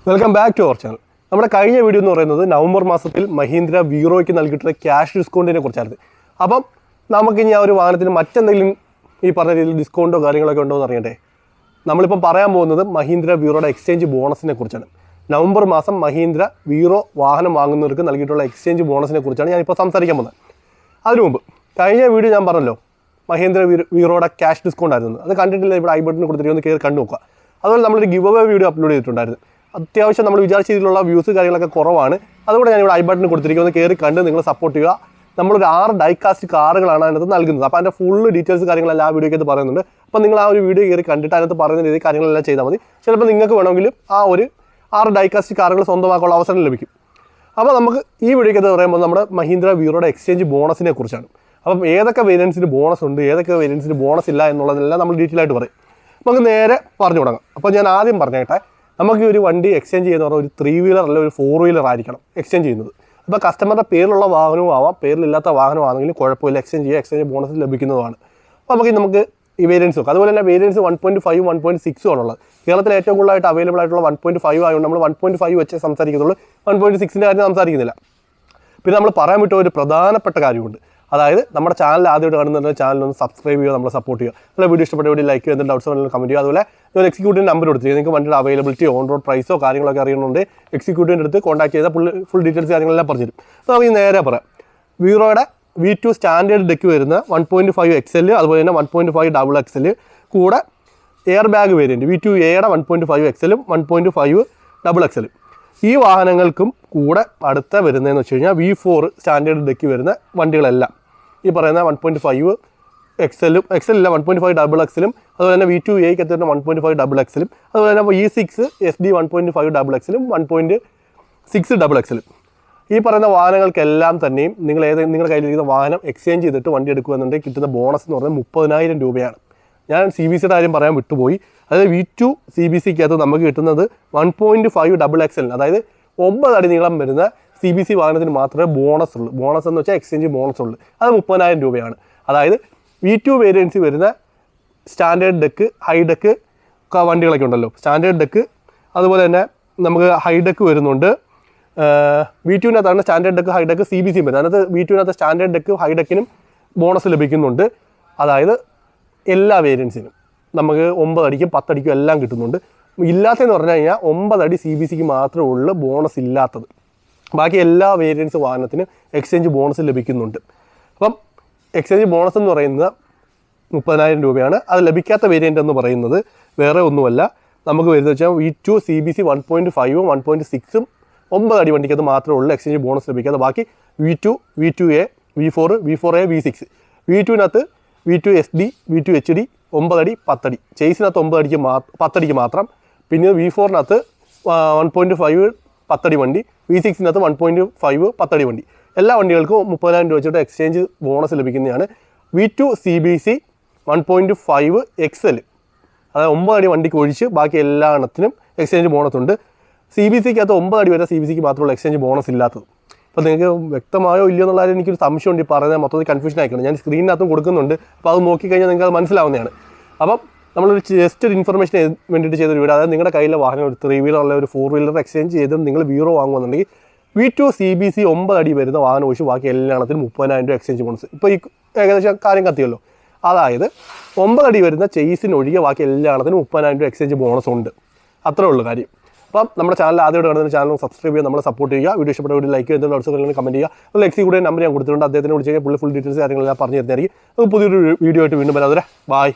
Welcome back to our channel. നമ്മുടെ കഴിഞ്ഞ video എന്ന് പറയുന്നത് നവംബർ മാസത്തിൽ മഹീന്ദ്ര വീറോയ്ക്ക് നൽകിയിട്ടുള്ള ക്യാഷ് ഡിസ്കൗണ്ടിനെ കുറിച്ചായിരുന്നു. അപ്പം നമുക്കിനി ആ ഒരു വാഹനത്തിന് മറ്റെന്തെങ്കിലും ഈ പറഞ്ഞ രീതിയിൽ ഡിസ്കൗണ്ടോ കാര്യങ്ങളൊക്കെ ഉണ്ടോ എന്ന് അറിയണ്ടേ. നമ്മളിപ്പം പറയാൻ പോകുന്നത് മഹീന്ദ്ര വീറോയുടെ എക്സ്ചേഞ്ച് ബോണസിനെ കുറിച്ചാണ്. നവംബർ മാസം മഹീന്ദ്ര വീറോ വാഹനം വാങ്ങുന്നവർക്ക് നൽകിയിട്ടുള്ള എക്സ്ചേഞ്ച് ബോണസിനെ കുറിച്ചാണ് ഞാനിപ്പോൾ സംസാരിക്കാൻ പോകുന്നത്. അതിനു മുമ്പ് കഴിഞ്ഞ വീഡിയോ ഞാൻ പറഞ്ഞല്ലോ മഹീന്ദ്ര വീറോയുടെ ക്യാഷ് ഡിസ്കൗണ്ട് ആയിരുന്നു. അത് കണ്ടിട്ടില്ല, ഇവിടെ ഐ ബട്ടൺ കൊടുത്തിട്ട് കയറി കണ്ടു നോക്കുക. അതുപോലെ നമ്മളൊരു ഗിവ് അവേ വീഡിയോ അപ്ലോഡ് ചെയ്തിട്ടുണ്ടായിരുന്നു. അത്യാവശ്യം നമ്മൾ വിചാരിച്ച രീതിയിലുള്ള വ്യൂസ് കാര്യങ്ങളൊക്കെ കുറവാണ്. അതുകൊണ്ട് ഞാനിവിടെ ഐ ബട്ടൺ കൊടുത്തിരിക്കുന്നത് കയറി കണ്ട് നിങ്ങൾ സപ്പോർട്ട് ചെയ്യുക. നമ്മളൊരു 6 ഡൈകാസ്റ്റ് കാറുകളാണ് അതിനകത്ത് നൽകുന്നത്. അപ്പോൾ അതിൻ്റെ ഫുൾ ഡീറ്റെയിൽസ് കാര്യങ്ങളെല്ലാം ആ വീഡിയോയ്ക്ക് പറയുന്നുണ്ട്. അപ്പോൾ നിങ്ങൾ ആ ഒരു വീഡിയോ കയറി കണ്ടിട്ട് അതിനകത്ത് പറയുന്ന രീതി കാര്യങ്ങളെല്ലാം ചെയ്താൽ മതി. ചിലപ്പോൾ നിങ്ങൾക്ക് വേണമെങ്കിൽ ആ ഒരു 6 ഡൈകാസ്റ്റ് കാറുകൾ സ്വന്തമാക്കാനുള്ള അവസരം ലഭിക്കും. അപ്പോൾ നമുക്ക് ഈ വീഡിയോയ്ക്ക് പറയുമ്പോൾ നമ്മുടെ മഹീന്ദ്ര വീറോയുടെ എക്സ്ചേഞ്ച് ബോണസിനെ കുറിച്ചാണ്. അപ്പം ഏതൊക്കെ വേരിയൻസിന് ബോണസ് ഉണ്ട്, ഏതൊക്കെ വേരിയൻസിന് ബോണസ് ഇല്ല എന്നുള്ളതെല്ലാം നമ്മൾ ഡീറ്റെയിൽ ആയിട്ട് പറയും. നമുക്ക് നേരെ പറഞ്ഞു തുടങ്ങാം. അപ്പോൾ ഞാൻ ആദ്യം പറഞ്ഞേട്ടെ, നമുക്ക് ഈ ഒരു വണ്ടി എക്സ്ചേഞ്ച് ചെയ്യുന്ന പറഞ്ഞാൽ ഒരു 3 വീലർ അല്ലെങ്കിൽ ഒരു 4 വീലർ ആയിരിക്കണം എക്സ്ചേഞ്ച് ചെയ്യുന്നത്. അപ്പോൾ കസ്റ്റമറുടെ പേരിലുള്ള വാഹനവും ആവാം, പേരിലില്ലാത്ത വാഹനമാണെങ്കിലും കുഴപ്പമില്ല, എക്സ്ചേഞ്ച് ചെയ്യുക, എക്സ്ചേഞ്ച് ബോണസ് ലഭിക്കുന്നതാണ്. അപ്പോൾ നമുക്ക് ഈ വേരിയൻസ് നോക്കാം. അതുപോലെ തന്നെ വേരിയൻസ് 1.5 1.6 ആണുള്ളത്. കേരളത്തിൽ ഏറ്റവും കൂടുതലായിട്ട് അവൈലബിൾ ആയിട്ടുള്ള 1.5 ആയതുകൊണ്ട് നമ്മൾ 1.5 വെച്ച് സംസാരിക്കുന്നുള്ളൂ, 1.6ൻ്റെ കാര്യം സംസാരിക്കുന്നില്ല. പിന്നെ നമ്മൾ പറയാൻ വിട്ട ഒരു പ്രധാനപ്പെട്ട കാര്യമുണ്ട്. അതായത് നമ്മുടെ ചാനൽ ആദ്യമായിട്ട് കാണുന്ന ചാനലൊന്ന് സബ്സ്ക്രൈബ് ചെയ്യുക, നമ്മളെ സപ്പോർട്ട് ചെയ്യുക. നല്ല വീഡിയോ ഇഷ്ടപ്പെട്ട വീഡിയോ ലൈക്ക് ചെയ്യുക, എന്തെങ്കിലും ഡൗട്ട്സ് ഉണ്ടെങ്കിൽ കമൻറ്റ് ചെയ്യുക. അതുപോലെ ഒരു എക്സിക്യൂട്ടീവ് നമ്പർ കൊടുത്തിരിക്കുക. നിങ്ങൾക്ക് വണ്ടിയുടെ അവൈലബിലിറ്റി, ഓൺ റോഡ് പ്രൈസോ കാര്യങ്ങളൊക്കെ അറിയുന്നുണ്ട്, എക്സിക്യൂട്ടീവിൻ്റെ അടുത്ത് കോൺടാക്ട് ചെയ്താൽ ഫുൾ ഡീറ്റെയിൽസ് കാര്യങ്ങളെല്ലാം പറഞ്ഞു തരും. അപ്പോൾ നമുക്ക് നേരെ പറയാം. വീറോയുടെ V2 സ്റ്റാൻഡേർഡ് ഡെക്ക് വരുന്ന 1.5 XL, അതുപോലെ തന്നെ 1.5 XXL, കൂടെ എയർ ബാഗ് വേരിയൻറ്റ് V2Aയുടെ 1.5 XL-ഉം 1.5 XXL. ഈ വാഹനങ്ങൾക്കും കൂടെ അടുത്ത വരുന്നതെന്ന് വെച്ച് കഴിഞ്ഞാൽ V4 സ്റ്റാൻഡേർഡ് ഡെക്ക് വരുന്ന വണ്ടികളെല്ലാം ഈ പറയുന്ന 1.5 XL-ഉം 1.5 XXL-ഉം അതുപോലെ തന്നെ V2Aയ്ക്ക് എത്തുന്ന 1.5 XXL-ഉം അതുപോലെ തന്നെ E6 SD 1.5 XXL-ഉം 1.6 XXL-ഉം. ഈ പറയുന്ന വാഹനങ്ങൾക്കെല്ലാം തന്നെയും നിങ്ങളുടെ കയ്യിലിരിക്കുന്ന വാഹനം എക്സ്ചേഞ്ച് ചെയ്തിട്ട് വണ്ടി എടുക്കുകയെന്നുണ്ടെങ്കിൽ കിട്ടുന്ന ബോണസ് എന്ന് പറഞ്ഞാൽ 30,000 രൂപയാണ്. ഞാൻ CBCയുടെ കാര്യം പറയാൻ വിട്ടുപോയി. അതായത് V2 CBCക്കകത്ത് നമുക്ക് കിട്ടുന്നത് 1.5 XXL, അതായത് 9 അടി നീളം വരുന്ന CBC വാഹനത്തിന് മാത്രമേ ബോണസ് ഉള്ളൂ. ബോണസ് എന്ന് വെച്ചാൽ എക്സ്ചേഞ്ച് ബോണസ് ഉള്ളൂ. അത് 30,000 രൂപയാണ്. അതായത് V2 വേരിയൻസ് വരുന്ന സ്റ്റാൻഡേർഡ് ഡെക്ക്, ഹൈ ഡെക്ക് വണ്ടികളൊക്കെ ഉണ്ടല്ലോ, സ്റ്റാൻഡേർഡ് ഡെക്ക് അതുപോലെ തന്നെ നമുക്ക് ഹൈ ഡെക്ക് വരുന്നുണ്ട്. V2-നകത്താണ് standard deck, high deck, CBC വരുന്നത്. അതിനകത്ത് V2-നകത്ത് സ്റ്റാൻഡേർഡ് ഡെക്ക്, ഹൈ ഡെക്കിനും ബോണസ് ലഭിക്കുന്നുണ്ട്. അതായത് എല്ലാ വേരിയൻസിനും നമുക്ക് 9 അടിക്കും 10 അടിക്കും എല്ലാം കിട്ടുന്നുണ്ട്. ഇല്ലാത്തതെന്ന് പറഞ്ഞു കഴിഞ്ഞാൽ 9 അടി CBCക്ക് മാത്രമേ ഉള്ളൂ ബോണസ് ഇല്ലാത്തത്. ബാക്കി എല്ലാ വേരിയൻസ് വാഹനത്തിനും എക്സ്ചേഞ്ച് ബോണസ് ലഭിക്കുന്നുണ്ട്. അപ്പം എക്സ്ചേഞ്ച് ബോണസ് എന്ന് പറയുന്നത് 30,000 രൂപയാണ്. അത് ലഭിക്കാത്ത വേരിയൻ്റ് എന്ന് പറയുന്നത് വേറെ ഒന്നുമല്ല, നമുക്ക് വരുന്നത് വെച്ചാൽ V2 CBC 1.5 1.6 9 അടി വണ്ടിക്കത് മാത്രമേ ഉള്ളൂ എക്സ്ചേഞ്ച് ബോണസ് ലഭിക്കാതെ. ബാക്കി V2, V2A, V4, V4A, V6. V2-നകത്ത് V2 SD, V2 HD 9 അടി 10 അടി, ചേസിനകത്ത് 9 അടിക്ക് 10 അടിക്ക് മാത്രം. പിന്നെ V4-നകത്ത് 1.5 10 അടി വണ്ടി, V6-നകത്ത് 1.5 10 അടി വണ്ടി. എല്ലാ വണ്ടികൾക്കും 30,000 രൂപ വെച്ചിട്ട് എക്സ്ചേഞ്ച് ബോണസ് ലഭിക്കുന്നതാണ്. V2 CBC 1.5 XL, അതായത് 9 അടി വണ്ടിക്ക് ഒഴിച്ച് ബാക്കി എല്ലാ എണ്ണത്തിനും എക്സ്ചേഞ്ച് ബോണസ് ഉണ്ട്. CBCക്കകത്ത് 9 അടി വരെ CBCക്ക് മാത്രമുള്ള എക്സ്ചേഞ്ച് ബോണസ് ഇല്ലാത്തത്. അപ്പോൾ നിങ്ങൾക്ക് വ്യക്തമായോ ഇല്ലയോ എന്നുള്ള കാര്യം എനിക്കൊരു സംശയമുണ്ട്. ഈ പറയുന്നത് മൊത്തത്തിൽ കൺഫ്യൂഷൻ ആയിക്കണം. ഞാൻ സ്ക്രീനിനകത്തും കൊടുക്കുന്നുണ്ട്. അപ്പോൾ അത് നോക്കിക്കഴിഞ്ഞാൽ നിങ്ങൾക്ക് അത് മനസ്സിലാവുന്നതാണ്. അപ്പം നമ്മളൊരു ജസ്റ്റ് ഒരു ഇൻഫർമേഷൻ വേണ്ടിയിട്ട് ചെയ്തൊരു വീഡിയോ. അതായത് നിങ്ങളുടെ കയ്യിലെ വാഹനം ഒരു 3 വീലർ അല്ലെങ്കിൽ ഒരു 4 വീലർ എക്സ്ചേഞ്ച് ചെയ്ത് നിങ്ങൾ വീറോ വാങ്ങുമെന്നുണ്ടെങ്കിൽ V2 CBC 9 അടി വരുന്ന വാഹനം ഒഴിച്ച് ബാക്കി എല്ലാത്തിനും 30,000 രൂപ എക്സ്ചേഞ്ച് ബോണസ്. ഇപ്പോൾ ഈ ഏകദേശം കാര്യം കത്തിയല്ലോ. അതായത് 9 അടി വരുന്ന ചേസിനൊഴികെ ബാക്കി എല്ലാത്തിനും 30,000 രൂപ എക്സ്ചേഞ്ച് ബോണസ് ഉണ്ട്. അത്രേ ഉള്ളൂ കാര്യം. അപ്പം നമ്മുടെ ചാനൽ ആദ്യമായിട്ട് കാണുന്ന ചാനൽ സബ്സ്ക്രൈബ് ചെയ്യുക, നമ്മളെ സപ്പോർട്ട് ചെയ്യുക. വീഡിയോ ഇഷ്ടപ്പെട്ട വീഡിയോ ലൈക്ക് ചെയ്യുക, ഡൗട്ട്സ് കമൻറ്റ് ചെയ്യുക. അതുപോലെ എക്സിക്യൂട്ടീവ് നമ്പർ ഞാൻ കൊടുത്തിട്ടുണ്ട്, അദ്ദേഹത്തിന് വിളിച്ച് കഴിഞ്ഞാൽ ഫുൾ ഡീറ്റെയിൽസ് കാര്യങ്ങളെല്ലാം പറഞ്ഞു തരുന്നതായിരിക്കും. പുതിയൊരു വീഡിയോ ആയിട്ട് വീണ്ടും വരാതെ ബൈ.